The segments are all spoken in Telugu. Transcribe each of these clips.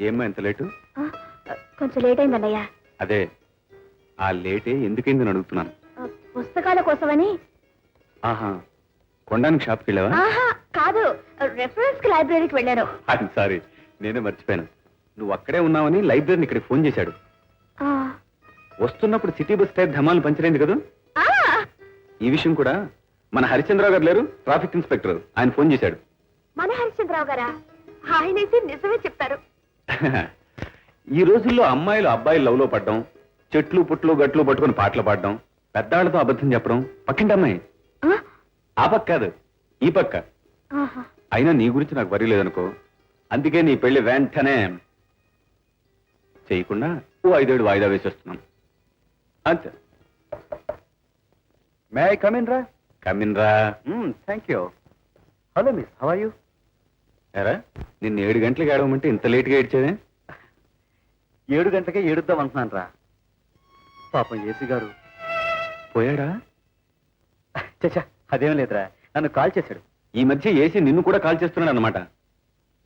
ఏమ్మా ఎంత లేటు? కొంచెం లేట్ అయిందన్నయ్య. అదే ఆ లేటే ఎందుకైందని అడుగుతున్నాను. పుస్తకాల కోసమని. ఆహా, కొండానికి షాప్కి వెళ్ళావా? ఆహా కాదు, రెఫరెన్స్ కి లైబ్రరీకి వెళ్ళాను. సారీ, నేనే మర్చిపోయాను. నువ్వు అక్కడే ఉన్నావని లైబ్రరీని ఇక్కడికి ఫోన్ చేశాడు. వస్తున్నప్పుడు సిటీ బస్ టైప్ ధమాలు పంచరైంది కదా. ఈ విషయం కూడా మన హరిశ్చంద్రరావు గారు లేరు, ట్రాఫిక్ ఇన్స్పెక్టర్, ఆయన ఫోన్ చేశాడు. మన హరిశ్చంద్రరావు గారా? ఆయనైతే నిజమే చెప్తారు. ఈ రోజుల్లో అమ్మాయిలు అబ్బాయిలు లవ్ లో పడ్డం, చెట్లు పుట్లు గట్లు పట్టుకుని పాటలు పాడడం, పెద్దాళ్లతో అబద్ధం చెప్పడం పక్కింటి అమ్మాయి. ఆ పక్క కాదు, ఈ పక్క. అయినా నీ గురించి నాకు వరి లేదనుకో. అందుకే నీ పెళ్లి వెంటనే చేయకుండా 5-7 వాయిదా వేసి వస్తున్నాను అంతే. మే ఐ కమిన్ రా? కమిన్ రా. Thank you. Hello miss, how are you? ఎరా, నిన్న 7 గంటలకు ఏడవమంటే ఇంత లేట్గా ఏడ్చేదే? 7 గంటలకే ఏడుద్దాం అంటున్నాను రా. పాపం ఏసీ గారు పోయాడా? చచ్చా, అదేం లేదురా, నన్ను కాల్ చేశాడు. ఈ మధ్య ఏసీ నిన్ను కూడా కాల్ చేస్తున్నాడు అనమాట.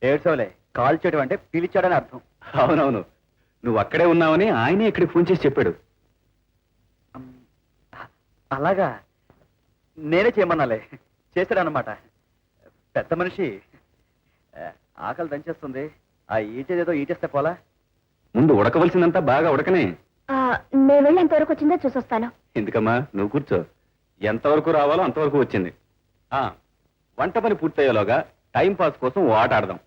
ఏడ్చవలే, కాల్ చేయడం అంటే పిలిచాడని అర్థం. అవునవును, నువ్వు అక్కడే ఉన్నావని ఆయనే ఇక్కడికి ఫోన్ చేసి చెప్పాడు. అలాగా? నేనే చేయమన్నాలే, చేశాడనమాట. పెద్ద మనిషి. ఆకలి దంచేస్తుంది, ఆ ఈటేదేదో ఈటేస్తే పోలా. ముందు ఉడకవలసిందంతా బాగా ఉడకనే. నేను వెళ్ళి ఎంతవరకు వచ్చిందో చూసొస్తాను. ఎందుకమ్మా, నువ్వు కూర్చో. ఎంతవరకు రావాలో అంతవరకు వచ్చింది. వంట పని పూర్తయ్యేలోగా టైం పాస్ కోసం ఓ ఆట ఆడదాం.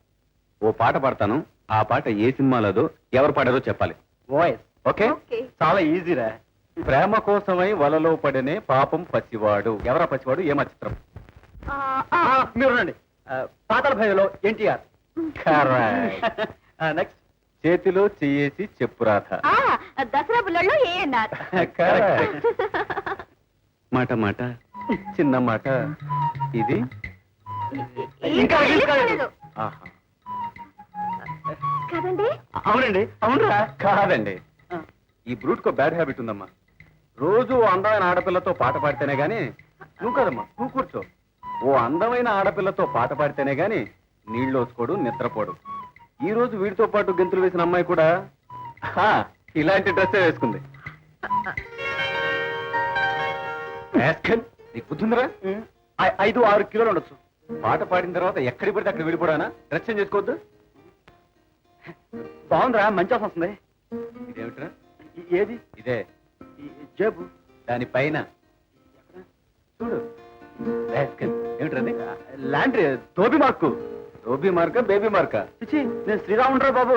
ఓ పాట పాడతాను, ఆ పాట ఏ సినిమాలోదో ఎవరు పాడారో చెప్పాలి. Voice okay? ఓకే. చాలా ఈజీరా. ప్రేమ కోసమై వలలో పడనే పాపం పసివాడు. ఎవరా పసివాడు? ఏమా చిత్రం? మీరు రండి. పాతాళ భైరవిలో ఎన్టీఆర్. నెక్స్ట్, చేతిలో చెయ్యేసి చెప్పు రాధ. దసరా బుల్లల్లో ఏఎన్ఆర్. మాట మాట చిన్న మాట ఇది. ఇంకా లేదు. ఆహా, కదండి? అవునండి, అవునరా. కాదండి, ఈ బ్రూట్ కో బ్యాడ్ హ్యాబిట్ ఉందమ్మా. రోజు ఓ అందమైన ఆడపిల్లతో పాట పాడితేనే గాని. నువ్వు కదమ్మా, నువ్వు కూర్చో. ఓ అందమైన ఆడపిల్లతో పాట పాడితేనే గాని నీళ్ళు వచ్చుకోడు, నిద్రపోడు. ఈ రోజు వీడితో పాటు గెంతులు వేసిన అమ్మాయి కూడా ఇలాంటి డ్రెస్సే వేసుకుంది. నీకు బుద్ధిందిరా? 5-6 కిలోలు ఉండొచ్చు. పాట పాడిన తర్వాత ఎక్కడికి పడితే అక్కడ విడిపోడానా? డ్రెస్ చేంజ్ చేసుకోవద్దు. బాగుందిరా, మంచి వాసన వస్తుంది. ఇదేమిట్రా? ఏది? ఇదే ఈ జేబు. దానిపైన చూడు. ఏమిట్రది? లాండ్రీ. ధోబీ మార్కు. రోబీ మార్కా, బేబీ మార్కా? చిచి, నేను శ్రీరాముండ్రా బాబు.